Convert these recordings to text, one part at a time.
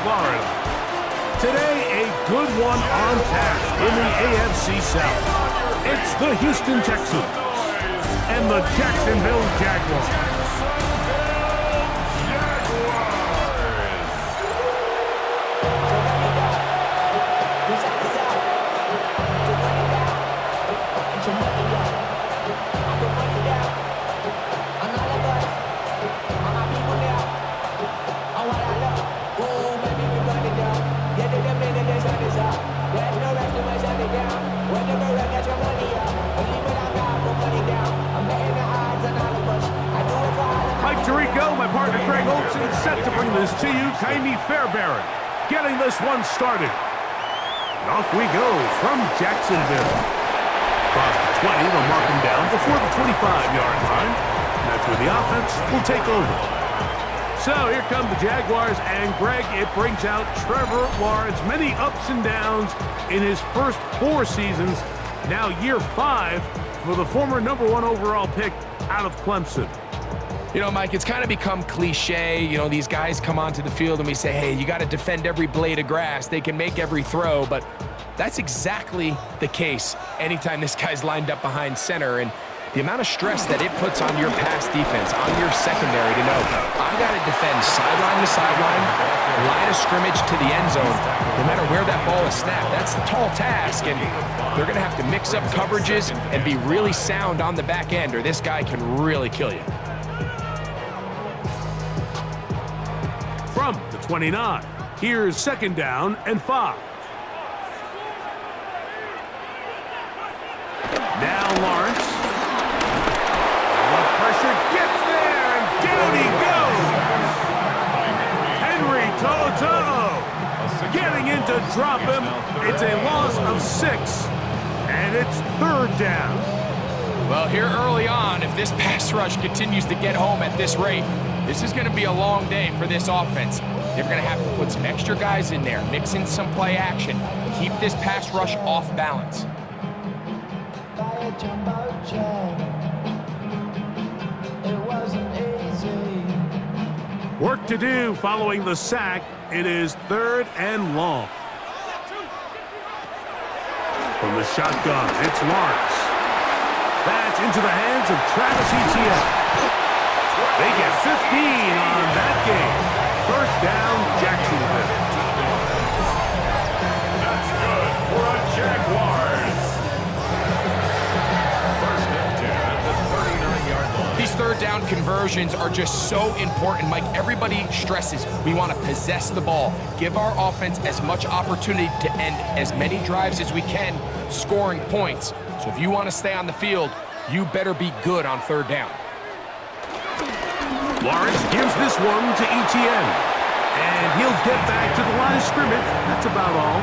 Florida. Today, a good one on tap in the AFC South. It's the Houston Texans and the Jacksonville Jaguars. My partner Greg Olson set to bring this to you. Kaimi Fairbairn getting this one started. And off we go from Jacksonville. Across the 20, they'll mark him down before the 25-yard line. And that's where the offense will take over. So here come the Jaguars, and Greg, it brings out Trevor Lawrence. Many ups and downs in his first 4 seasons. Now year 5 for the former #1 overall pick out of Clemson. You know, Mike, it's kind of become cliche. You know, these guys come onto the field and we say, hey, you got to defend every blade of grass. They can make every throw, but that's exactly the case anytime this guy's lined up behind center. And the amount of stress that it puts on your pass defense, on your secondary to know, I've got to defend sideline to sideline, line of scrimmage to the end zone, no matter where that ball is snapped. That's a tall task, and they're going to have to mix up coverages and be really sound on the back end, or this guy can really kill you. From the 29, here's 2nd down and 5. Now Lawrence. The pressure gets there, and down he goes. Henry Toto getting in to drop him. It's a loss of 6, and it's 3rd down. Well, here early on, if this pass rush continues to get home at this rate, this is going to be a long day for this offense. They're going to have to put some extra guys in there, mix in some play action, keep this pass rush off balance. Work to do following the sack. It is 3rd and long. From the shotgun, it's Lawrence. That's into the hands of Travis Etienne. They get 15 on that game. 1st down, Jacksonville. That's good for a Jaguars. 1st and 10 at the 39-yard line. These 3rd down conversions are just so important, Mike. Everybody stresses we want to possess the ball, give our offense as much opportunity to end as many drives as we can, scoring points. So if you want to stay on the field, you better be good on 3rd down. Lawrence gives this one to Etienne, and he'll get back to the line of scrimmage. That's about all.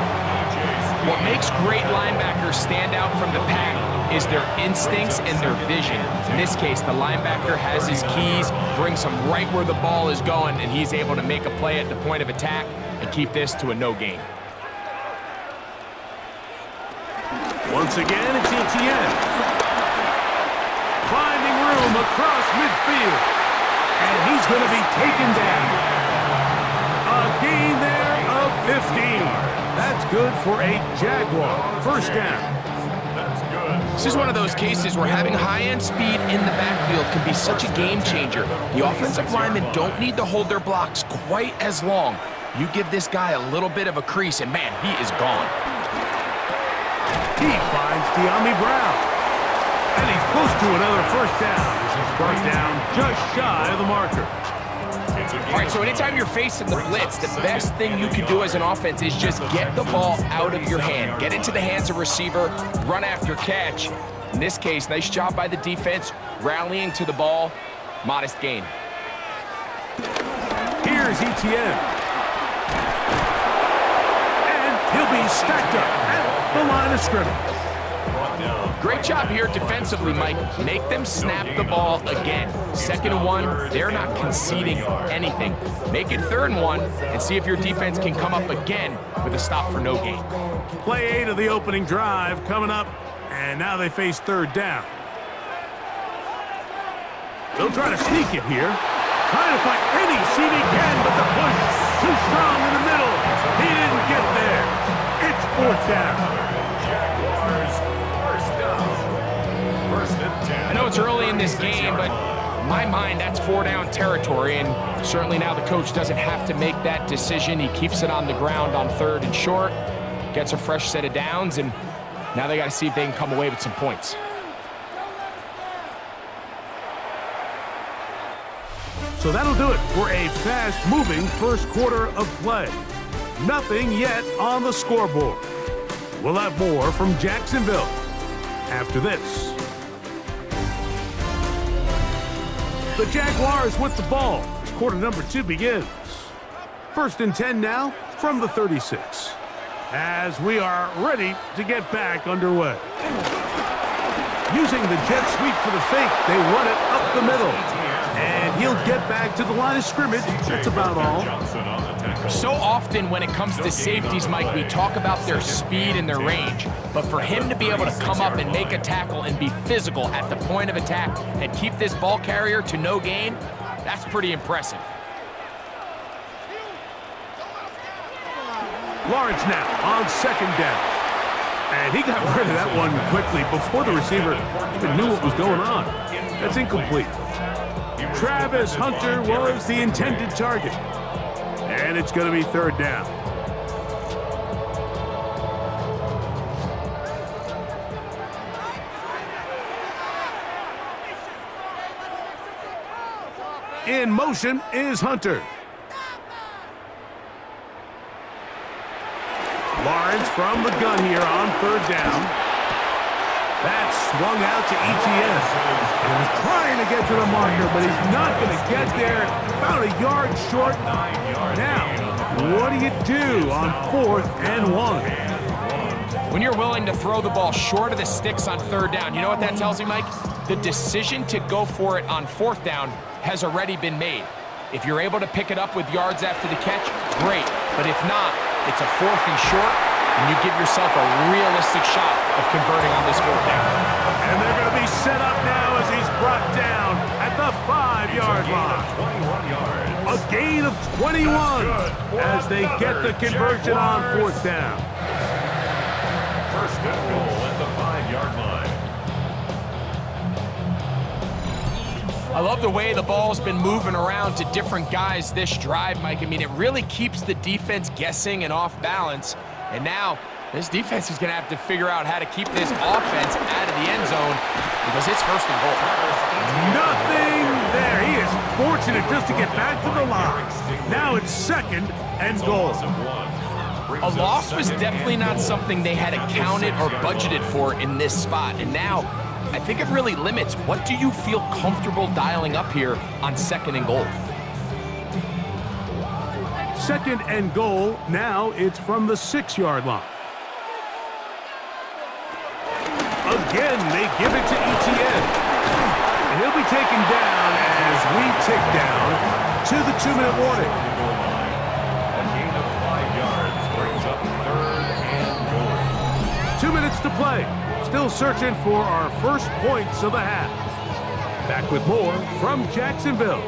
What makes great linebackers stand out from the pack is their instincts and their vision. In this case, the linebacker has his keys, brings him right where the ball is going, and he's able to make a play at the point of attack and keep this to a no gain. Once again, it's Etienne. Finding room across midfield. And he's going to be taken down. A gain there of 15. That's good for a Jaguar. 1st down. That's good. This is one of those cases where having high-end speed in the backfield can be such a game changer. The offensive linemen don't need to hold their blocks quite as long. You give this guy a little bit of a crease, and man, he is gone. He finds De'Ami Brown. And he's close to another 1st down. This is brought down just shy of the marker. All right, so anytime you're facing the blitz, the best thing you can do as an offense is just get the ball out of your hand. Get into the hands of receiver, run after catch. In this case, nice job by the defense, rallying to the ball. Modest gain. Here's Etienne. And he'll be stacked up at the line of scrimmage. Great job here defensively, Mike. Make them snap the ball again. 2nd and 1, they're not conceding anything. Make it 3rd and 1 and see if your defense can come up again with a stop for no gain. Play 8 of the opening drive coming up, and now they face 3rd down. They'll try to sneak it here. Trying to find any seam he can, but the push Too strong in the middle. He didn't get there. It's fourth down. Jaguars, first down. First and 10. I know it's early in this game, but in my mind, that's 4-down territory, and certainly now the coach doesn't have to make that decision. He keeps it on the ground on 3rd and short, gets a fresh set of downs, and now they got to see if they can come away with some points. So that'll do it for a fast-moving first quarter of play. Nothing yet on the scoreboard. We'll have more from Jacksonville after this. The Jaguars with the ball as quarter number 2 begins. First and 10 now from the 36. As we are ready to get back underway. Using the jet sweep for the fake, they run it up the middle. And he'll get back to the line of scrimmage. That's about all. So often when it comes to safeties, Mike, we talk about their speed and their range. But for him to be able to come up and make a tackle and be physical at the point of attack and keep this ball carrier to no gain, that's pretty impressive. Lawrence now on second down. And he got rid of that one quickly before the receiver even knew what was going on. That's incomplete. Travis Hunter was the intended target. And it's going to be 3rd down. In motion is Hunter. Lawrence from the gun here on 3rd down. That swung out to ETN. He was trying to get to the marker, but he's not going to get there. About a yard short. Now, what do you do on 4th and 1? When you're willing to throw the ball short of the sticks on 3rd down, you know what that tells me, Mike? The decision to go for it on 4th down has already been made. If you're able to pick it up with yards after the catch, great. But if not, it's a 4th and short, and you give yourself a realistic shot of converting on this 4th down. And they're going to be set up now as he's brought down at the 5-yard line. 21 yards. A gain of 21 as they get the conversion on 4th down. First and goal at the 5-yard line. I love the way the ball's been moving around to different guys this drive, Mike. I mean, it really keeps the defense guessing and off balance. And now, this defense is going to have to figure out how to keep this offense out of the end zone because it's 1st and goal. Nothing there. He is fortunate just to get back to the line. Now it's 2nd and goal. A loss was definitely not something they had accounted or budgeted for in this spot. And now, I think it really limits. What do you feel comfortable dialing up here on 2nd and goal? 2nd and goal. Now it's from the 6-yard line. Again, they give it to ETN. And he'll be taken down as we tick down to the 2-minute warning. A gain of 5 yards brings up 3rd and goal. 2 minutes to play. Still searching for our first points of the half. Back with more from Jacksonville.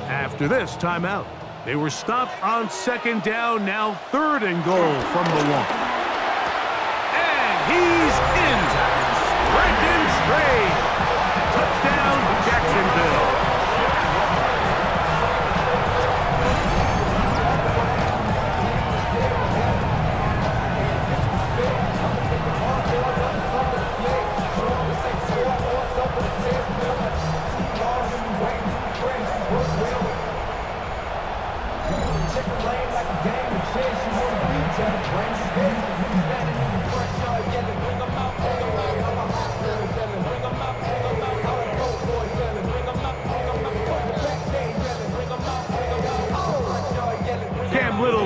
After this timeout, they were stopped on 2nd down, now 3rd and goal from the 1. And he's in. Brendan Stroud. Touchdown, Jacksonville.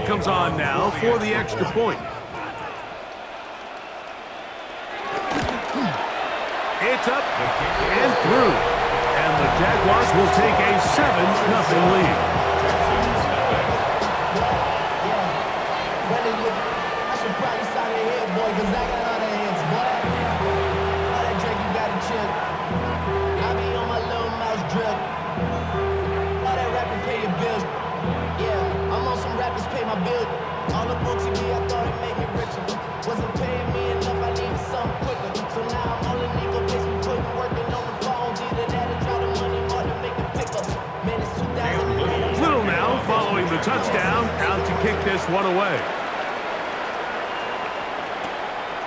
Comes on now for the extra point. It's up and through. And the Jaguars will take a 7-0 lead. I should probably sign your head, boy, because I got other hands, boy. All that drink, you got to chill. I be on my little mouse drip. All that rapping, pay your bills. Yeah, I'm on some rap All up on TV, I thought it made me richer. Wasn't paying me enough, I needed something quicker. So now I'm all in legal base, we putting working on the phones. Either that or draw the money or to make the pickups. Man, it's 2008. Little now following the touchdown, out to kick this one away.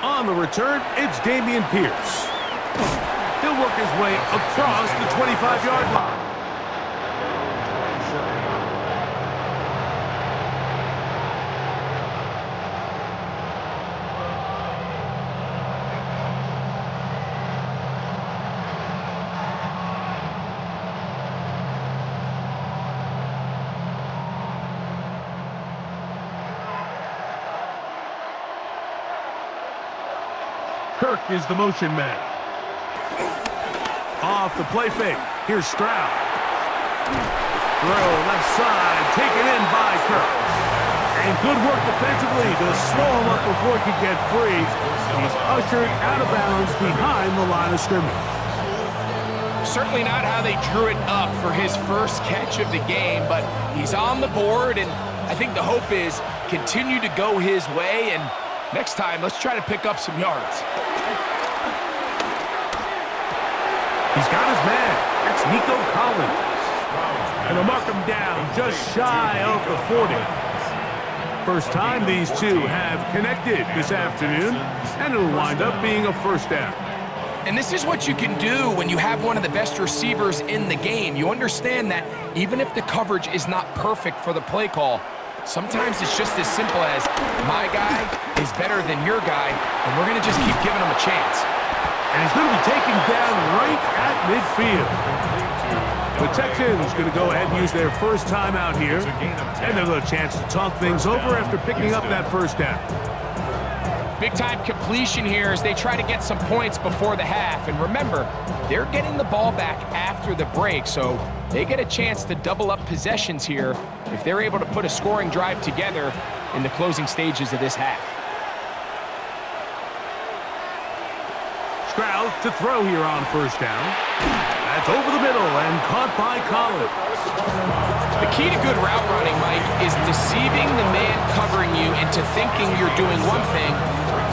On the return, it's Dameon Pierce. He'll work his way across the 25-yard line. Kirk is the motion man. Off the play fake. Here's Stroud. Throw left side. Taken in by Kirk. And good work defensively to slow him up before he could get free. He's ushered out of bounds behind the line of scrimmage. Certainly not how they drew it up for his first catch of the game, but he's on the board, and I think the hope is continue to go his way, and next time, let's try to pick up some yards. He's got his man. That's Nico Collins. And they'll mark him down just shy of the 40. First time these two have connected this afternoon, and it'll wind up being a first down. And this is what you can do when you have one of the best receivers in the game. You understand that even if the coverage is not perfect for the play call, sometimes it's just as simple as my guy is better than your guy, and we're going to just keep giving him a chance. And he's going to be taken down right at midfield. The Texans going to go ahead and use their first time out here, and they'll have a chance to talk things over after picking up that first down. Big-time completion here as they try to get some points before the half. And remember, they're getting the ball back after the break, so they get a chance to double up possessions here if they're able to put a scoring drive together in the closing stages of this half. Stroud to throw here on first down. That's over the middle and caught by Collins. The key to good route running, Mike, is deceiving the man covering you into thinking you're doing one thing,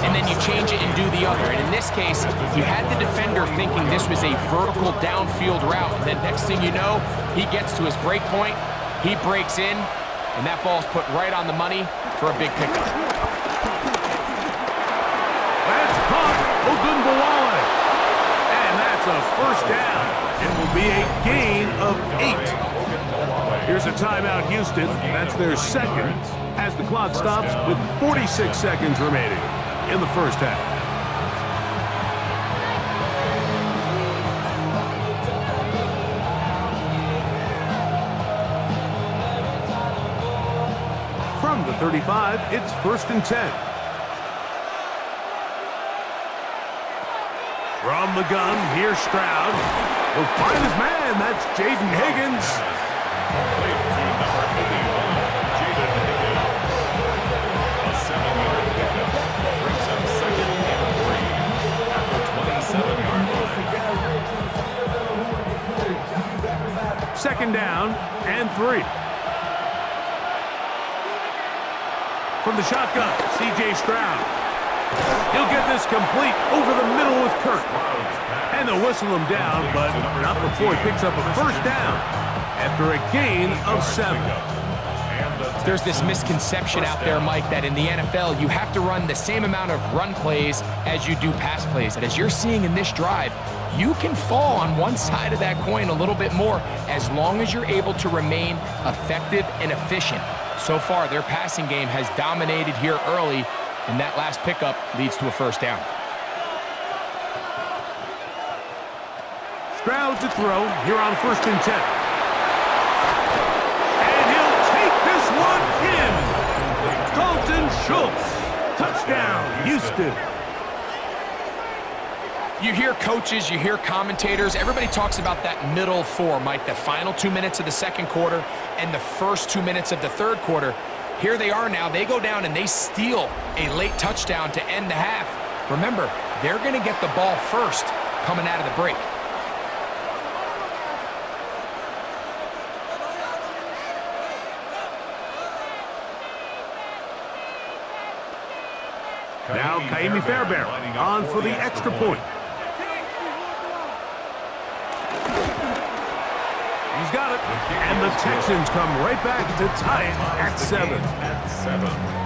and then you change it and do the other. And in this case, you had the defender thinking this was a vertical downfield route, and then next thing you know, he gets to his break point, he breaks in, and that ball's put right on the money for a big pickup. That's caught. Duval. And that's a first down. It will be a gain of 8. Here's a timeout, Houston. That's their second as the clock stops with 46 seconds remaining in the first half. From the 35, it's 1st and 10. From the gun, here's Stroud. He'll find his man. That's Jaden Higgins. A 7-yard pickup brings up 2nd and 3 at the 27-yard line. 2nd down and 3. From the shotgun, C.J. Stroud. He'll get this complete over the middle with Kirk. And they'll whistle him down, but not before he picks up a first down after a gain of 7. There's this misconception out there, Mike, that in the NFL, you have to run the same amount of run plays as you do pass plays. And as you're seeing in this drive, you can fall on one side of that coin a little bit more as long as you're able to remain effective and efficient. So far, their passing game has dominated here early, and that last pickup leads to a first down. Stroud to throw here on 1st and 10. And he'll take this one in. Dalton Schultz. Touchdown, Houston. You hear coaches, you hear commentators, everybody talks about that middle 4, Mike, the final 2 minutes of the second quarter and the first 2 minutes of the third quarter. Here they are now. They go down and they steal a late touchdown to end the half. Remember, they're going to get the ball first coming out of the break. Now Kaimi Fairbairn on for the extra point. He's got it. And the Texans come right back to tie it at 7. At 7.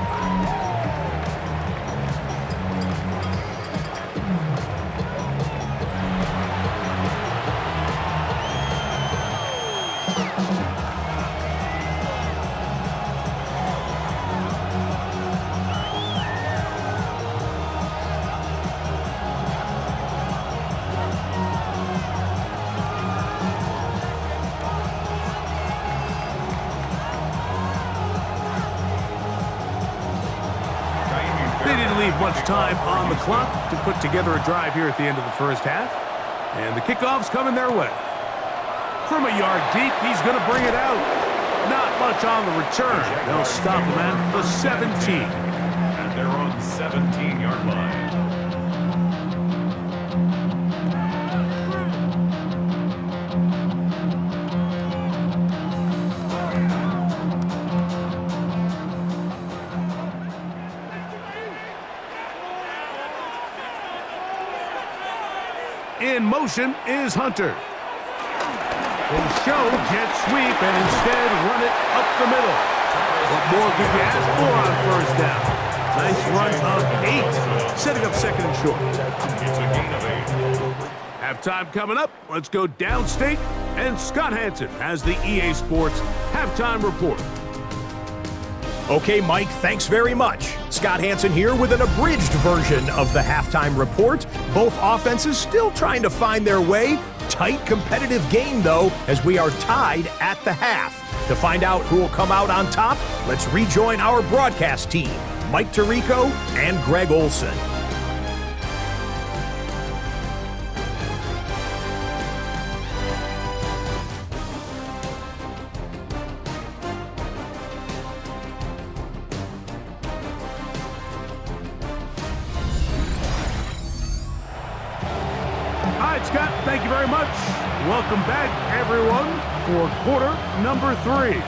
Much time on the clock to put together a drive here at the end of the first half. And the kickoff's coming their way. From a yard deep, he's going to bring it out. Not much on the return. They'll stop him at the 17. And they're on the 17-yard line. In motion is Hunter. He'll show jet sweep and instead run it up the middle. What more could you ask for on first down? Nice run of 8, setting up second and short. It's a gain of 8. Halftime coming up. Let's go downstate. And Scott Hansen has the EA Sports Halftime Report. Okay, Mike, thanks very much. Scott Hansen here with an abridged version of the halftime report. Both offenses still trying to find their way. Tight, competitive game, though, as we are tied at the half. To find out who will come out on top, let's rejoin our broadcast team, Mike Tirico and Greg Olson. Scott, thank you very much. Welcome back, everyone, for quarter number 3.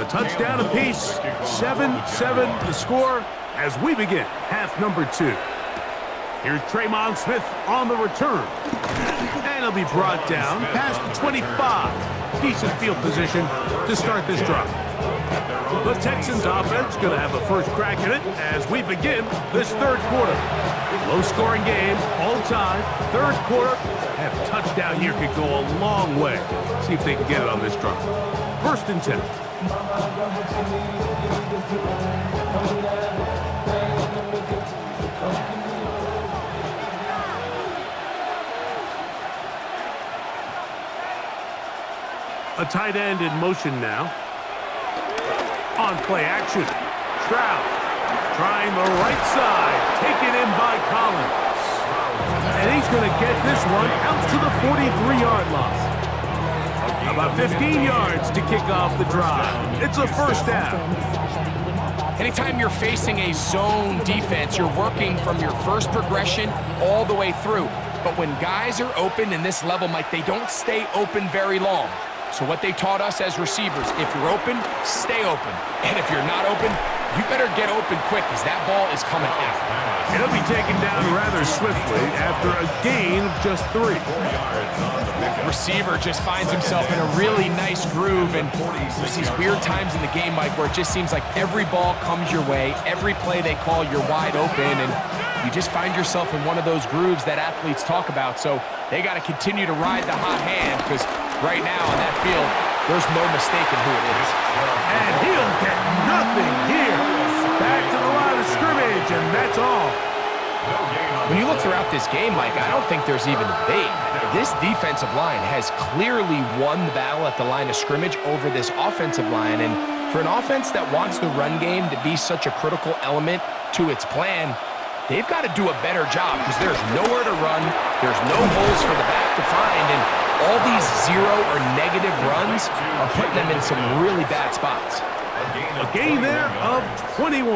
A touchdown apiece, 7-7 the score as we begin half number 2. Here's Tremon Smith on the return. And he'll be brought down past the 25. Decent field position to start this drive. The Texans offense going to have a first crack at it as we begin this third quarter. Low-scoring game all time. Third quarter, and a touchdown here could go a long way. See if they can get it on this drive. First and 10. A tight end in motion now. On play action. Stroud trying the right side. Taken in by Collins. And he's going to get this one out to the 43-yard line. About 15 yards to kick off the drive. It's a first down. Anytime you're facing a zone defense, you're working from your first progression all the way through. But when guys are open in this level, Mike, they don't stay open very long. So what they taught us as receivers, if you're open, stay open. And if you're not open, you better get open quick because that ball is coming out. He'll be taken down rather swiftly after a gain of just 3. Receiver just finds himself in a really nice groove, and there's these weird times in the game, Mike, where it just seems like every ball comes your way, every play they call, you're wide open, and you just find yourself in one of those grooves that athletes talk about. So they got to continue to ride the hot hand because right now on that field, there's no mistaking who it is. And he'll get nothing here. Back to the line of scrimmage, and that's all. When you look throughout this game, Mike, I don't think there's even a debate. This defensive line has clearly won the battle at the line of scrimmage over this offensive line. And for an offense that wants the run game to be such a critical element to its plan, they've got to do a better job because there's nowhere to run, there's no holes for the back to find, and all these zero or negative runs are putting them in some really bad spots. A gain there of 21.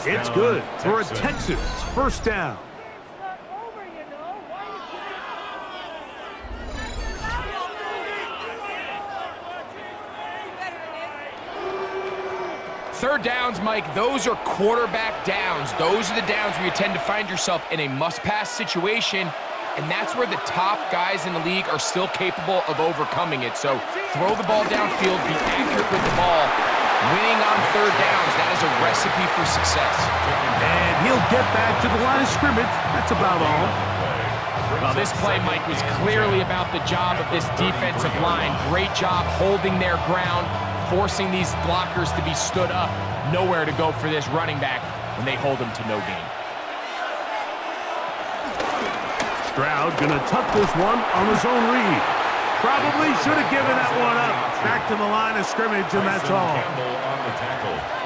It's good for a Texans first down. Third downs, Mike, those are quarterback downs. Those are the downs where you tend to find yourself in a must-pass situation, and that's where the top guys in the league are still capable of overcoming it. So throw the ball downfield, be accurate with the ball. Winning on third downs, that is a recipe for success. And he'll get back to the line of scrimmage. That's about all. Well, this play, Mike, was clearly about the job of this defensive line. Great job holding their ground, forcing these blockers to be stood up. Nowhere to go for this running back when they hold him to no gain. Stroud gonna tuck this one on his own read. Probably should have given that one up. Back to the line of scrimmage, and that's all.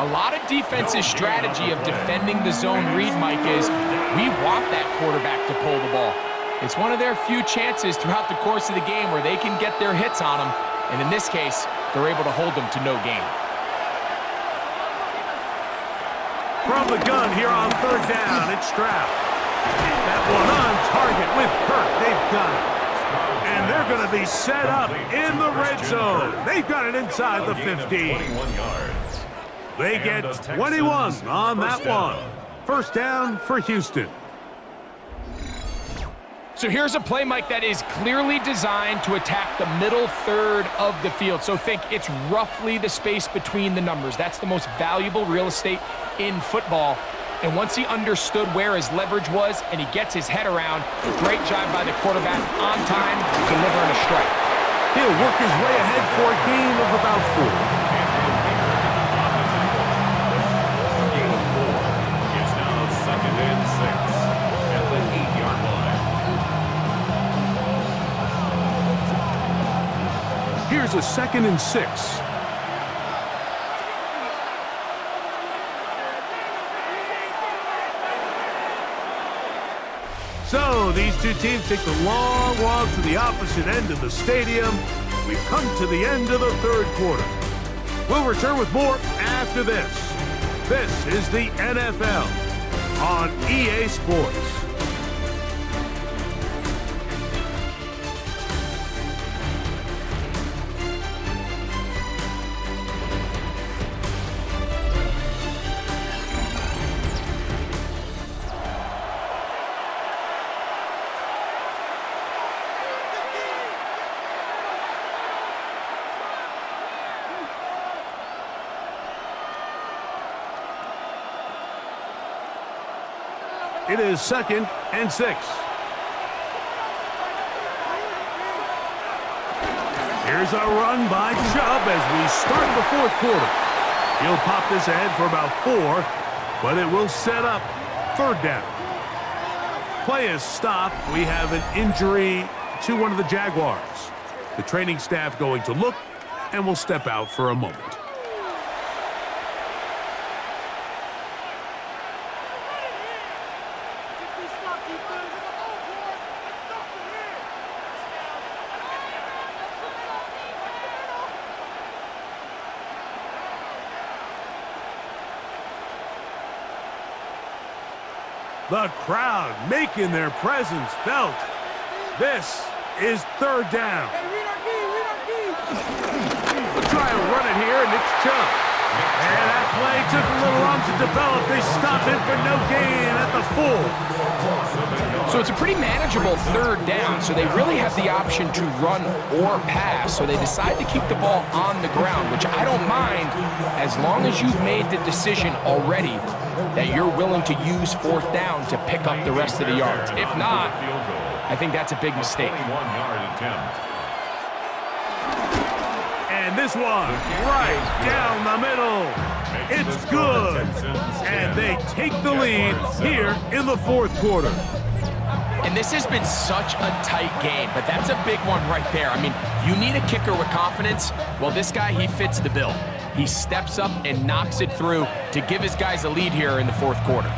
A lot of defense's strategy of defending the zone read, Mike, is we want that quarterback to pull the ball. It's one of their few chances throughout the course of the game where they can get their hits on them, and in this case, they're able to hold them to no gain. From the gun here on third down, it's Stroud. That one on target with Kirk. They've got it. And they're going to be set up in the red zone. They've got it inside the 15. They get 21 on that one. First down for Houston. So here's a play, Mike, that is clearly designed to attack the middle third of the field. So think it's roughly the space between the numbers. That's the most valuable real estate in football. And once he understood where his leverage was and he gets his head around, great job by the quarterback on time, delivering a strike. He'll work his way ahead for a gain of about 4. Gain of 4. It's now 2nd and 6 at the 8-yard line. Here's a 2nd and 6. So these two teams take the long walk to the opposite end of the stadium. We've come to the end of the third quarter. We'll return with more after this. This is the NFL on EA Sports. It is 2nd and 6. Here's a run by Chubb as we start the fourth quarter. He'll pop this ahead for about 4, but it will set up third down. Play is stopped. We have an injury to one of the Jaguars. The training staff going to look, and will step out for a moment. The crowd making their presence felt. This is third down. They'll try and run it here, and it's Chubb. And that play took a little long to develop. They stop it for no gain at the 4. So it's a pretty manageable third down, so they really have the option to run or pass. So they decide to keep the ball on the ground, which I don't mind as long as you've made the decision already that you're willing to use fourth down to pick up the rest of the yards. If not, I think that's a big mistake. 21-yard attempt. And this one, right down the middle. It's good. And they take the lead here in the fourth quarter. And this has been such a tight game, but that's a big one right there. I mean, you need a kicker with confidence. Well, this guy, he fits the bill. He steps up and knocks it through to give his guys a lead here in the fourth quarter.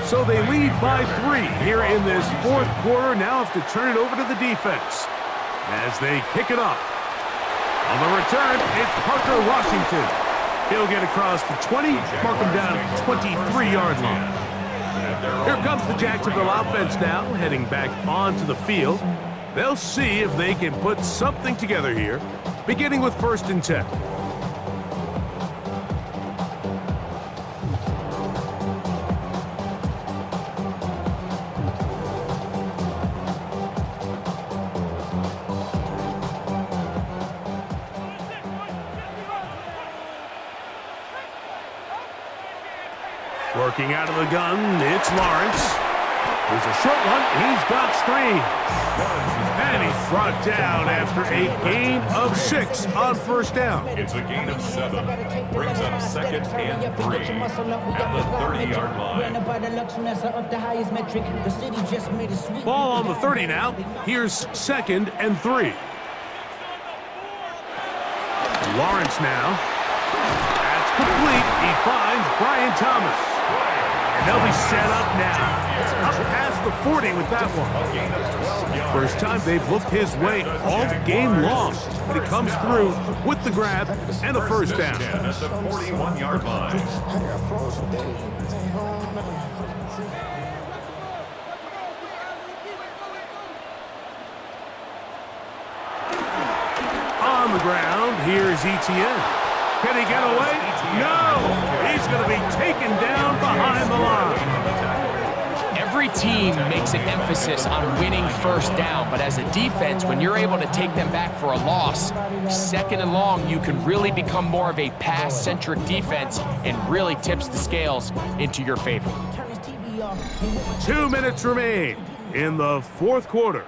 So they lead by 3 here in this fourth quarter. Now have to turn it over to the defense as they kick it off. On the return, it's Parker Washington. He'll get across the 20, mark him down at the 23-yard line. Here comes the Jacksonville offense now, heading back onto the field. They'll see if they can put something together here, beginning with 1st and 10. Working out of the gun, it's Lawrence. There's a short one. He's got screens. And he's brought down after a gain of 6 on 1st down. It's a gain of 7. Brings up 2nd and 3 at the 30-yard line. Ball on the 30 now. Here's 2nd and 3. Lawrence now. That's complete. He finds Brian Thomas. And they'll be set up now. Up past the 40 with that one. First time they've looked his way all game long. But he comes through with the grab and a 1st down. At the 41-yard line. On the ground, here's Etienne. Can he get away? No! He's going to be taken down behind the line. Every team makes an emphasis on winning 1st down, but as a defense, when you're able to take them back for a loss, 2nd and long, you can really become more of a pass-centric defense and really tips the scales into your favor. 2 minutes remain in the 4th quarter.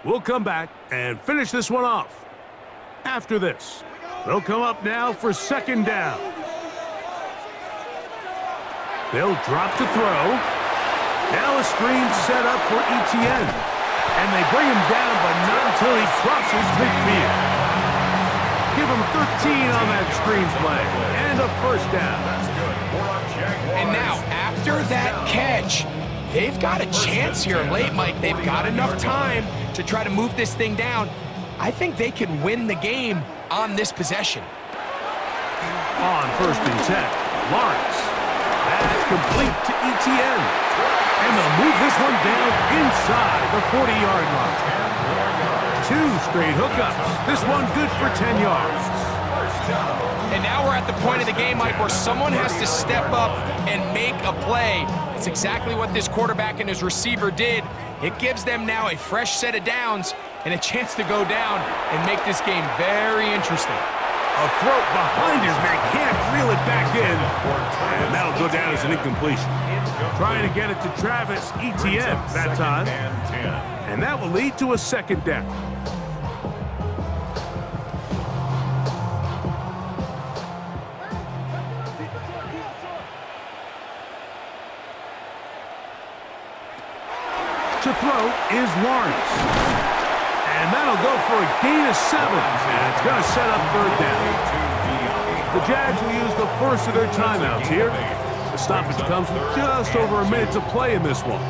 We'll come back and finish this one off. After this, they'll come up now for 2nd down. They'll drop to throw. Now a screen set up for Etienne. And they bring him down, but not until he crosses midfield. Give him 13 on that screen play. And a 1st down. And now, after that catch, they've got a chance here late, Mike. They've got enough time to try to move this thing down. I think they can win the game on this possession. On 1st and 10, Lawrence. That's complete to Etienne. And they'll move this one down inside the 40-yard line. 2 straight hookups. This one good for 10 yards. And now we're at the point of the game, Mike, where someone has to step up and make a play. It's exactly what this quarterback and his receiver did. It gives them now a fresh set of downs and a chance to go down and make this game very interesting. A throw behind his man, can't reel it back in. And that'll go down as an incompletion. Trying to get it to Travis Etienne that time. And that will lead to a 2nd down. To throw is Lawrence. And that'll go for a gain of 7. And it's going to set up 3rd down. The Jags will use the first of their timeouts here. The stoppage comes with just over a minute to play in this one.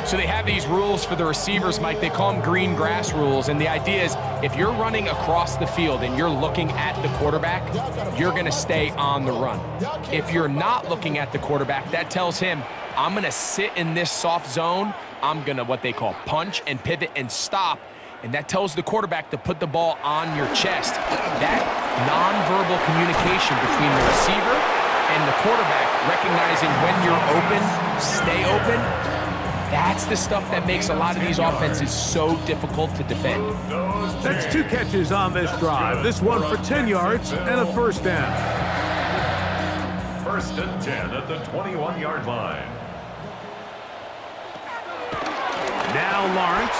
So they have these rules for the receivers, Mike. They call them green grass rules. And the idea is if you're running across the field and you're looking at the quarterback, you're going to stay on the run. If you're not looking at the quarterback, that tells him, I'm going to sit in this soft zone. I'm going to what they call punch and pivot and stop. And that tells the quarterback to put the ball on your chest. That nonverbal communication between the receiver and the quarterback, recognizing when you're open, stay open, that's the stuff that makes a lot of these offenses so difficult to defend. That's 2 catches on this drive. This one for 10 yards and a 1st down. 1st and 10 at the 21-yard line. Now Lawrence.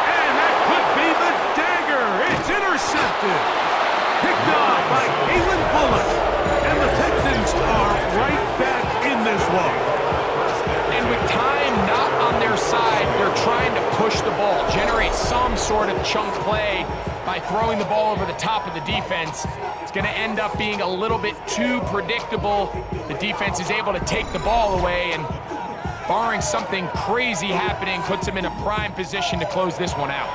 And that could be the dagger. It's intercepted. Picked off by Kalen Bullock. And the Texans are right back in this one. And with time not on their side, they're trying to push the ball, generate some sort of chunk play by throwing the ball over the top of the defense. It's It's going to end up being a little bit too predictable. The defense is able to take the ball away, and barring something crazy happening, puts them in a prime position to close this one out.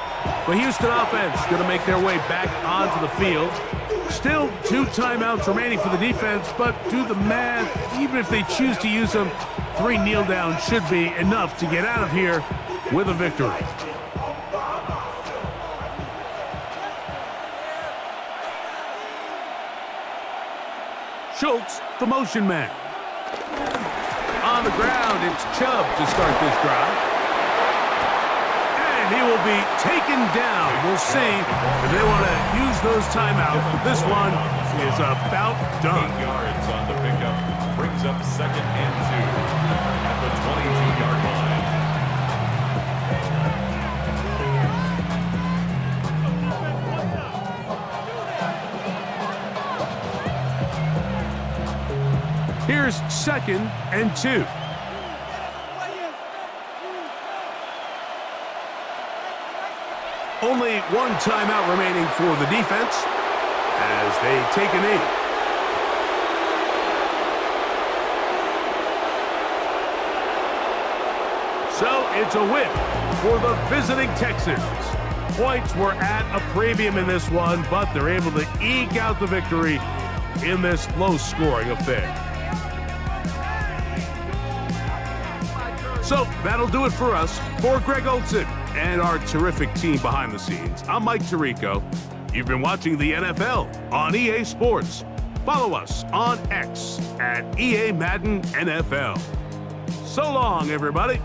The Houston offense going to make their way back onto the field. Still 2 timeouts remaining for the defense, but do the math. Even if they choose to use them, 3 kneel downs should be enough to get out of here with a victory. Schultz, the motion man. On the ground, it's Chubb to start this drive. And he will be taken down. We'll see if they want to use those timeouts, but this one is about done. 8 yards on the pickup. Brings up 2nd and 2 at the 22-yard line. Here's 2nd and 2. Only 1 timeout remaining for the defense as they take a knee. So it's a win for the visiting Texans. Points were at a premium in this one, but they're able to eke out the victory in this low-scoring affair. So that'll do it for us. For Greg Olson and our terrific team behind the scenes, I'm Mike Tirico. You've been watching the NFL on EA Sports. Follow us on X at EA Madden NFL. So long, everybody.